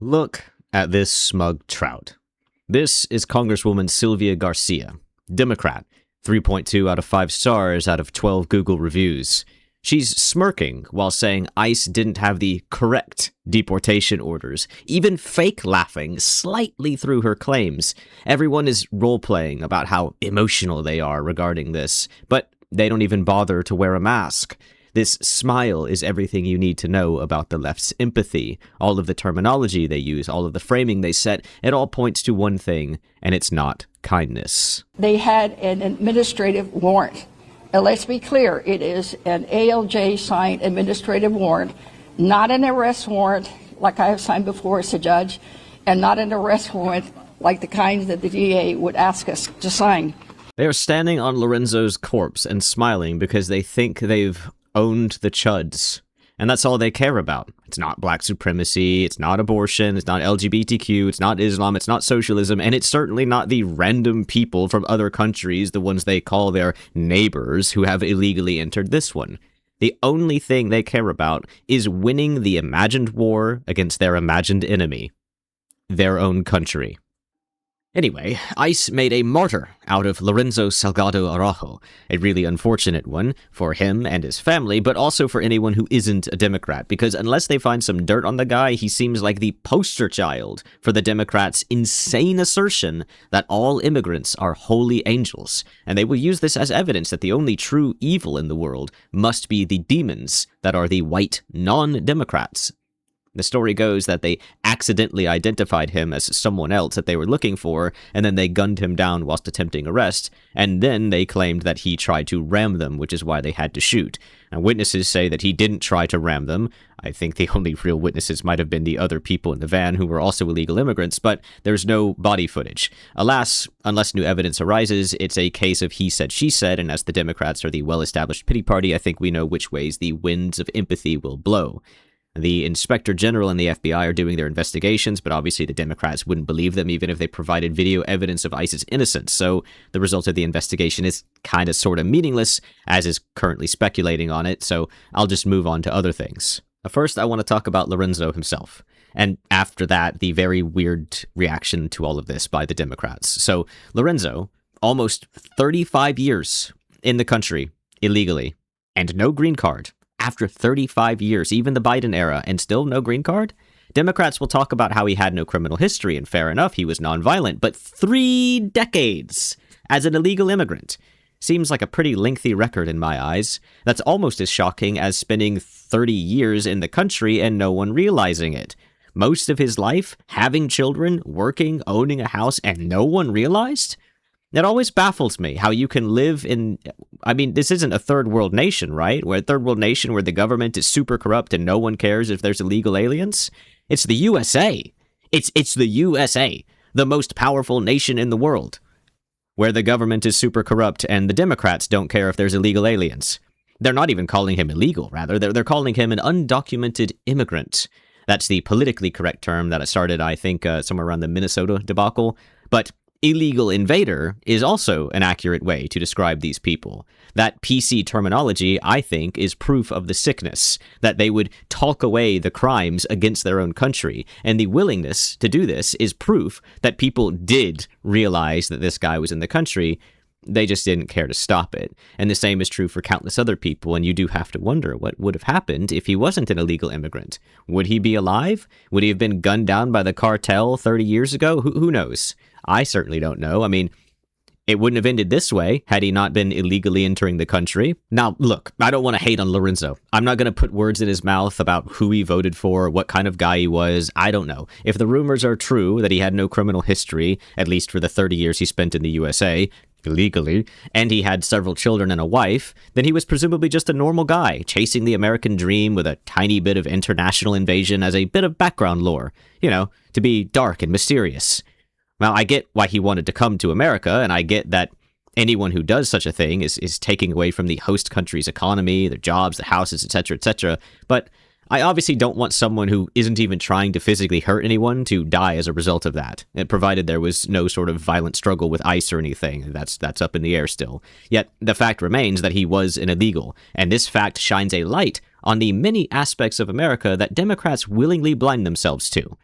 Look at this smug trout. This is Congresswoman Sylvia Garcia, Democrat, 3.2 out of 5 stars out of 12 Google reviews. She's smirking while saying ICE didn't have the correct deportation orders, even fake laughing slightly through her claims. Everyone is role-playing about how emotional they are regarding this, but they don't even bother to wear a mask. This smile is everything you need to know about the left's empathy. All of the terminology they use, all of the framing they set, it all points to one thing, and it's not kindness. They had an administrative warrant. Now, let's be clear, it is an ALJ-signed administrative warrant, not an arrest warrant like I have signed before as a judge, and not an arrest warrant like the kind that the DA would ask us to sign. They are standing on Lorenzo's corpse and smiling because they think they've owned the chuds. And that's all they care about. It's not black supremacy, it's not abortion, it's not LGBTQ, it's not Islam, it's not socialism, and it's certainly not the random people from other countries, the ones they call their neighbors, who have illegally entered this one. The only thing they care about is winning the imagined war against their imagined enemy, their own country. Anyway, ICE made a martyr out of Lorenzo Salgado Araujo, a really unfortunate one for him and his family, but also for anyone who isn't a Democrat, because unless they find some dirt on the guy, he seems like the poster child for the Democrats' insane assertion that all immigrants are holy angels, and they will use this as evidence that the only true evil in the world must be the demons that are the white non-Democrats. The story goes that they accidentally identified him as someone else that they were looking for, and then they gunned him down whilst attempting arrest, and then they claimed that he tried to ram them, which is why they had to shoot. And witnesses say that he didn't try to ram them. I think the only real witnesses might have been the other people in the van who were also illegal immigrants, but there's no body footage. Alas, unless new evidence arises, it's a case of he said, she said, and as the Democrats are the well-established pity party, I think we know which ways the winds of empathy will blow. The Inspector General and the FBI are doing their investigations, but obviously the Democrats wouldn't believe them even if they provided video evidence of ICE's innocence, so the result of the investigation is kind of sort of meaningless, as is currently speculating on it, so I'll just move on to other things. First, I want to talk about Lorenzo himself, and after that, the very weird reaction to all of this by the Democrats. So, Lorenzo, almost 35 years in the country, illegally, and no green card. After 35 years, even the Biden era, and still no green card? Democrats will talk about how he had no criminal history, and fair enough, he was nonviolent, but 3 decades as an illegal immigrant seems like a pretty lengthy record in my eyes. That's almost as shocking as spending 30 years in the country and no one realizing it. Most of his life, having children, working, owning a house, and no one realized? It always baffles me how you can live in, this isn't a third world nation, right? We're a third world nation where the government is super corrupt and no one cares if there's illegal aliens. It's the USA. It's the USA, the most powerful nation in the world, where the government is super corrupt and the Democrats don't care if there's illegal aliens. They're not even calling him illegal, rather. They're calling him an undocumented immigrant. That's the politically correct term that started, I think, somewhere around the Minnesota debacle. But illegal invader is also an accurate way to describe these people. That PC terminology, I think, is proof of the sickness, that they would talk away the crimes against their own country. And the willingness to do this is proof that people did realize that this guy was in the country. They just didn't care to stop it. And the same is true for countless other people, and you do have to wonder what would have happened if he wasn't an illegal immigrant. Would he be alive? Would he have been gunned down by the cartel 30 years ago? Who knows? I certainly don't know. It wouldn't have ended this way had he not been illegally entering the country. Now, look, I don't want to hate on Lorenzo. I'm not going to put words in his mouth about who he voted for, what kind of guy he was. I don't know. If the rumors are true that he had no criminal history, at least for the 30 years he spent in the USA, illegally, and he had several children and a wife, then he was presumably just a normal guy, chasing the American dream with a tiny bit of international invasion as a bit of background lore, to be dark and mysterious. Well, I get why he wanted to come to America, and I get that anyone who does such a thing is taking away from the host country's economy, their jobs, the houses, etc., but I obviously don't want someone who isn't even trying to physically hurt anyone to die as a result of that, provided there was no sort of violent struggle with ICE or anything. That's up in the air still. Yet, the fact remains that he was an illegal, and this fact shines a light on the many aspects of America that Democrats willingly blind themselves to.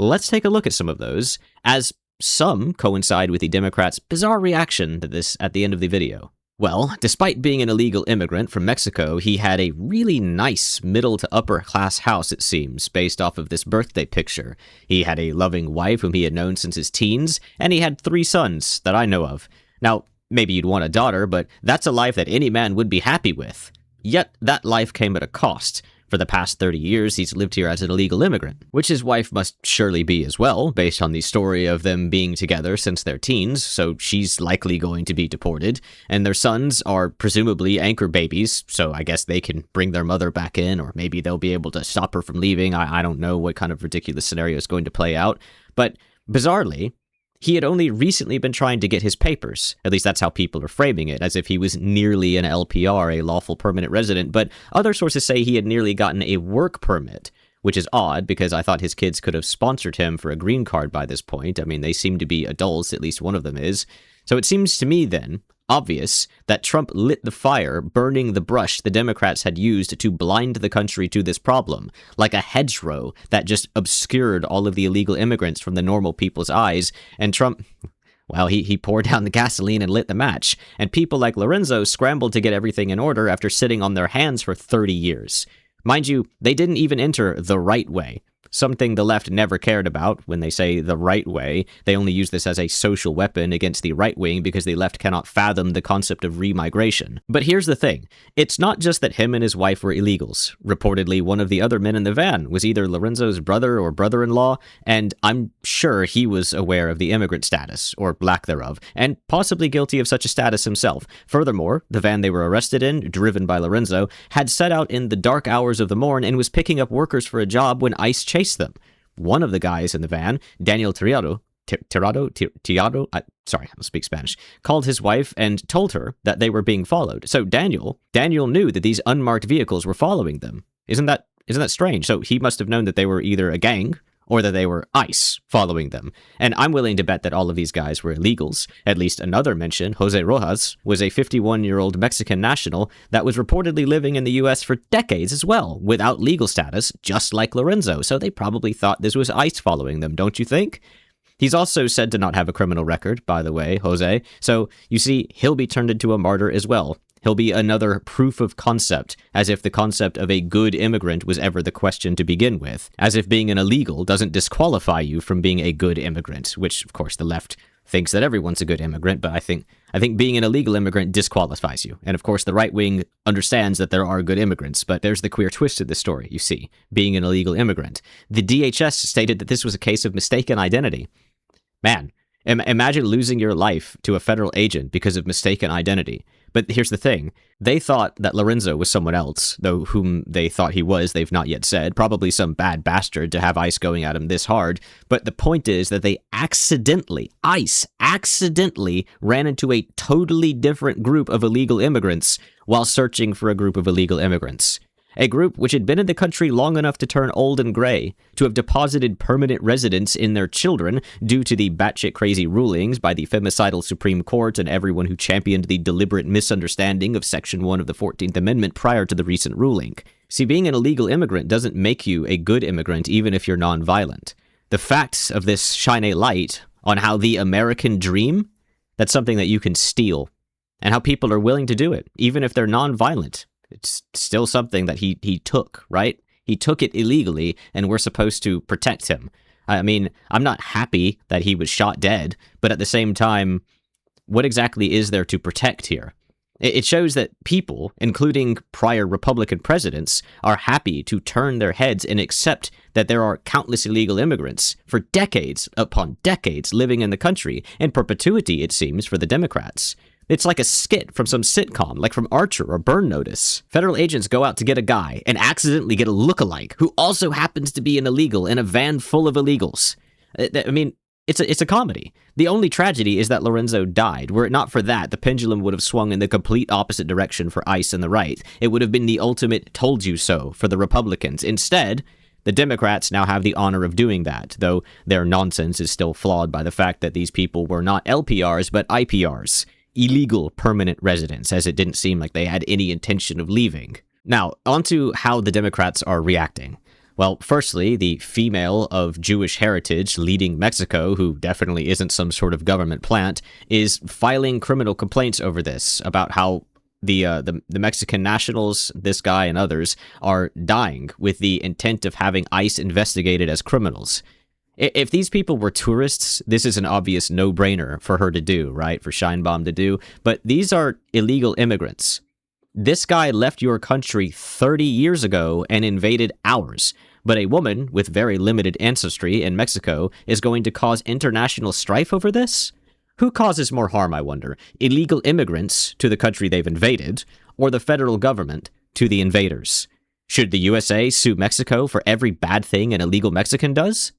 Let's take a look at some of those, as some coincide with the Democrats' bizarre reaction to this at the end of the video. Well, despite being an illegal immigrant from Mexico, he had a really nice middle to upper class house, it seems, based off of this birthday picture. He had a loving wife whom he had known since his teens, and he had 3 sons that I know of. Now, maybe you'd want a daughter, but that's a life that any man would be happy with. Yet, that life came at a cost. For the past 30 years, he's lived here as an illegal immigrant, which his wife must surely be as well, based on the story of them being together since their teens, so she's likely going to be deported, and their sons are presumably anchor babies, so I guess they can bring their mother back in, or maybe they'll be able to stop her from leaving. I don't know what kind of ridiculous scenario is going to play out, but bizarrely, he had only recently been trying to get his papers. At least that's how people are framing it, as if he was nearly an LPR, a lawful permanent resident, but other sources say he had nearly gotten a work permit, which is odd because I thought his kids could have sponsored him for a green card by this point. I mean, they seem to be adults, at least one of them is. So it seems to me then obvious that Trump lit the fire, burning the brush the Democrats had used to blind the country to this problem, like a hedgerow that just obscured all of the illegal immigrants from the normal people's eyes, and Trump, well, he poured down the gasoline and lit the match, and people like Lorenzo scrambled to get everything in order after sitting on their hands for 30 years. Mind you, they didn't even enter the right way. Something the left never cared about. When they say the right way, they only use this as a social weapon against the right wing because the left cannot fathom the concept of remigration. But here's the thing. It's not just that him and his wife were illegals. Reportedly, one of the other men in the van was either Lorenzo's brother or brother-in-law, and I'm sure he was aware of the immigrant status, or lack thereof, and possibly guilty of such a status himself. Furthermore, the van they were arrested in, driven by Lorenzo, had set out in the dark hours of the morn and was picking up workers for a job when ICE chased them. One of the guys in the van, Daniel Tirado, sorry, I'll speak Spanish, called his wife and told her that they were being followed. So Daniel knew that these unmarked vehicles were following them. Isn't that strange? So he must have known that they were either a gang or that they were ICE following them. And I'm willing to bet that all of these guys were illegals. At least another mention, Jose Rojas, was a 51-year-old Mexican national that was reportedly living in the U.S. for decades as well, without legal status, just like Lorenzo. So they probably thought this was ICE following them, don't you think? He's also said to not have a criminal record, by the way, Jose. So you see, he'll be turned into a martyr as well. He'll be another proof of concept, as if the concept of a good immigrant was ever the question to begin with, as if being an illegal doesn't disqualify you from being a good immigrant, which, of course, the left thinks that everyone's a good immigrant, but I think being an illegal immigrant disqualifies you. And of course, the right wing understands that there are good immigrants, but there's the queer twist to the story, you see, being an illegal immigrant. The DHS stated that this was a case of mistaken identity. Man, imagine losing your life to a federal agent because of mistaken identity. But here's the thing. They thought that Lorenzo was someone else, though whom they thought he was, they've not yet said. Probably some bad bastard to have ICE going at him this hard. But the point is that ICE accidentally ran into a totally different group of illegal immigrants while searching for a group of illegal immigrants. A group which had been in the country long enough to turn old and gray, to have deposited permanent residence in their children due to the batshit crazy rulings by the femicidal Supreme Court and everyone who championed the deliberate misunderstanding of Section 1 of the 14th Amendment prior to the recent ruling. See, being an illegal immigrant doesn't make you a good immigrant even if you're nonviolent. The facts of this shine a light on how the American dream, that's something that you can steal, and how people are willing to do it, even if they're nonviolent. It's still something that he took, right? He took it illegally, and we're supposed to protect him. I mean, I'm not happy that he was shot dead, but at the same time, what exactly is there to protect here? It shows that people, including prior Republican presidents, are happy to turn their heads and accept that there are countless illegal immigrants for decades upon decades living in the country, in perpetuity, it seems, for the Democrats. It's like a skit from some sitcom, like from Archer or Burn Notice. Federal agents go out to get a guy and accidentally get a lookalike who also happens to be an illegal in a van full of illegals. I mean, it's a comedy. The only tragedy is that Lorenzo died. Were it not for that, the pendulum would have swung in the complete opposite direction for ICE and the right. It would have been the ultimate told you so for the Republicans. Instead, the Democrats now have the honor of doing that, though their nonsense is still flawed by the fact that these people were not LPRs but IPRs. Illegal permanent residents, as it didn't seem like they had any intention of leaving. Now, onto how the Democrats are reacting. Well, firstly, the female of Jewish heritage leading Mexico, who definitely isn't some sort of government plant, is filing criminal complaints over this, about how the Mexican nationals, this guy and others, are dying with the intent of having ICE investigated as criminals. If these people were tourists, this is an obvious no-brainer for her to do, right? For Scheinbaum to do. But these are illegal immigrants. This guy left your country 30 years ago and invaded ours. But a woman with very limited ancestry in Mexico is going to cause international strife over this? Who causes more harm, I wonder? Illegal immigrants to the country they've invaded, or the federal government to the invaders? Should the USA sue Mexico for every bad thing an illegal Mexican does?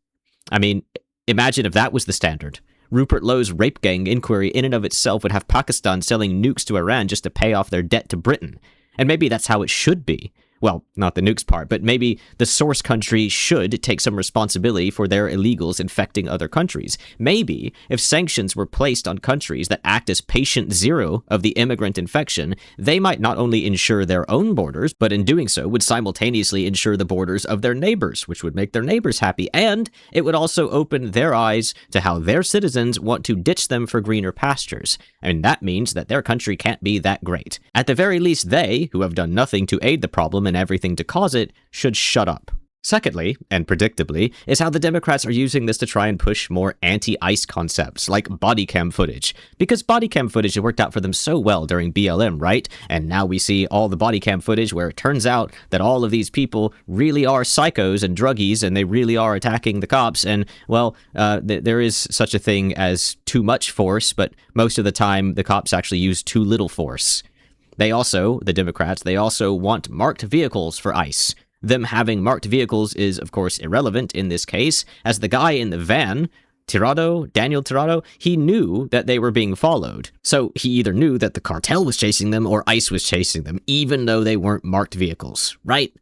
I mean, imagine if that was the standard. Rupert Lowe's rape gang inquiry in and of itself would have Pakistan selling nukes to Iran just to pay off their debt to Britain. And maybe that's how it should be. Well, not the nukes part, but maybe the source country should take some responsibility for their illegals infecting other countries. Maybe if sanctions were placed on countries that act as patient zero of the immigrant infection, they might not only ensure their own borders, but in doing so would simultaneously ensure the borders of their neighbors, which would make their neighbors happy. And it would also open their eyes to how their citizens want to ditch them for greener pastures. And that means that their country can't be that great. At the very least, they, who have done nothing to aid the problem and everything to cause it, should shut up. Secondly, and predictably, is how the Democrats are using this to try and push more anti-ICE concepts, like body cam footage. Because body cam footage worked out for them so well during BLM, right? And now we see all the body cam footage where it turns out that all of these people really are psychos and druggies, and they really are attacking the cops, and, well, there is such a thing as too much force, but most of the time the cops actually use too little force. The Democrats, they also want marked vehicles for ICE. Them having marked vehicles is, of course, irrelevant in this case, as the guy in the van, Daniel Tirado, he knew that they were being followed. So he either knew that the cartel was chasing them or ICE was chasing them, even though they weren't marked vehicles, right?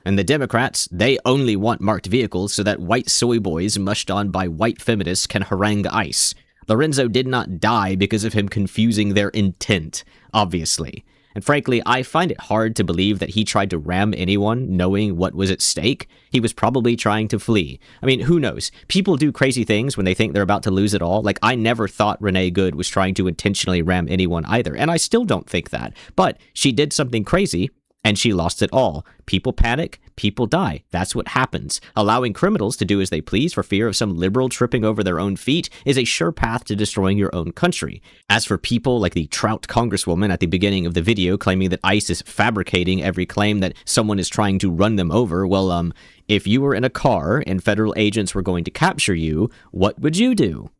And the Democrats, they only want marked vehicles so that white soy boys mushed on by white feminists can harangue ICE. Lorenzo did not die because of him confusing their intent, obviously. And frankly, I find it hard to believe that he tried to ram anyone knowing what was at stake. He was probably trying to flee. I mean, who knows? People do crazy things when they think they're about to lose it all. Like, I never thought Renee Good was trying to intentionally ram anyone either, and I still don't think that. But she did something crazy, and she lost it all. People panic, people die. That's what happens. Allowing criminals to do as they please for fear of some liberal tripping over their own feet is a sure path to destroying your own country. As for people like the Trout congresswoman at the beginning of the video claiming that ICE is fabricating every claim that someone is trying to run them over, well, if you were in a car and federal agents were going to capture you, what would you do?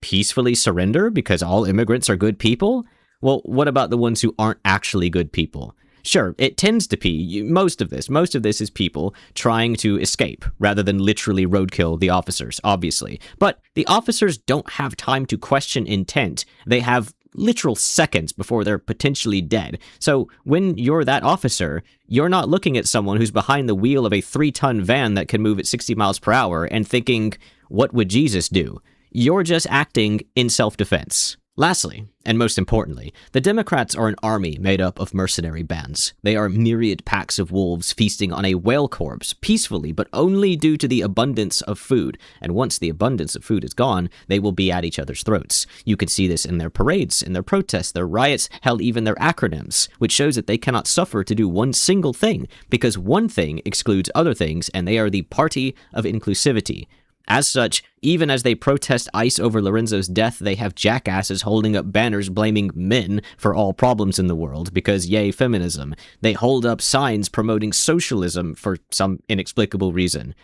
Peacefully surrender because all immigrants are good people? Well, what about the ones who aren't actually good people? Sure, it tends to be, most of this is people trying to escape rather than literally roadkill the officers, obviously. But the officers don't have time to question intent. They have literal seconds before they're potentially dead. So when you're that officer, you're not looking at someone who's behind the wheel of a 3-ton van that can move at 60 miles per hour and thinking, what would Jesus do? You're just acting in self-defense. Lastly, and most importantly, the Democrats are an army made up of mercenary bands. They are myriad packs of wolves feasting on a whale corpse, peacefully, but only due to the abundance of food. And once the abundance of food is gone, they will be at each other's throats. You can see this in their parades, in their protests, their riots, hell, even their acronyms, which shows that they cannot suffer to do one single thing, because one thing excludes other things, and they are the party of inclusivity. As such, even as they protest ICE over Lorenzo's death, they have jackasses holding up banners blaming men for all problems in the world because yay feminism. They hold up signs promoting socialism for some inexplicable reason.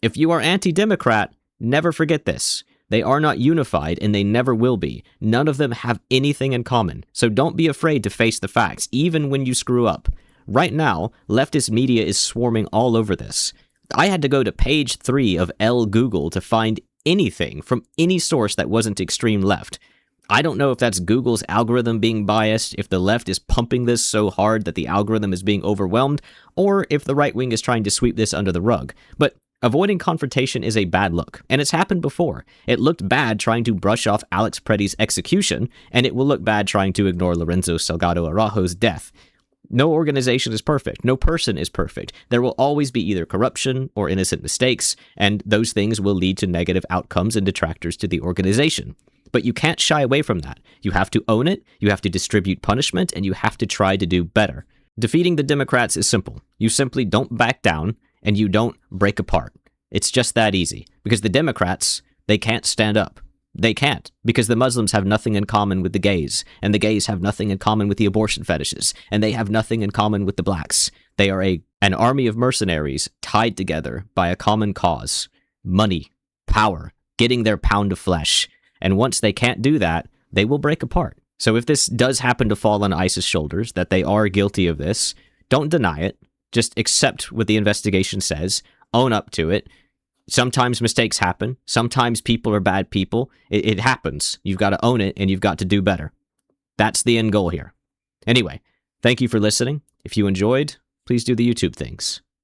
If you are anti-democrat, never forget this. They are not unified and they never will be. None of them have anything in common. So don't be afraid to face the facts, even when you screw up. Right now, leftist media is swarming all over this. I had to go to page 3 of Google to find anything from any source that wasn't extreme left. I don't know if that's Google's algorithm being biased, if the left is pumping this so hard that the algorithm is being overwhelmed, or if the right wing is trying to sweep this under the rug. But avoiding confrontation is a bad look, and it's happened before. It looked bad trying to brush off Alex Preddy's execution, and it will look bad trying to ignore Lorenzo Salgado Araujo's death. No organization is perfect. No person is perfect. There will always be either corruption or innocent mistakes, and those things will lead to negative outcomes and detractors to the organization. But you can't shy away from that. You have to own it, you have to distribute punishment, and you have to try to do better. Defeating the Democrats is simple. You simply don't back down, and you don't break apart. It's just that easy. Because the Democrats, they can't stand up. They can't, because the Muslims have nothing in common with the gays, and the gays have nothing in common with the abortion fetishes, and they have nothing in common with the blacks. They are an army of mercenaries tied together by a common cause: money, power, getting their pound of flesh. And once they can't do that, they will break apart. So if this does happen to fall on ISIS' shoulders, that they are guilty of this, don't deny it. Just accept what the investigation says, own up to it. Sometimes mistakes happen. Sometimes people are bad people. It happens. You've got to own it, and you've got to do better. That's the end goal here. Anyway, thank you for listening. If you enjoyed, please do the YouTube things.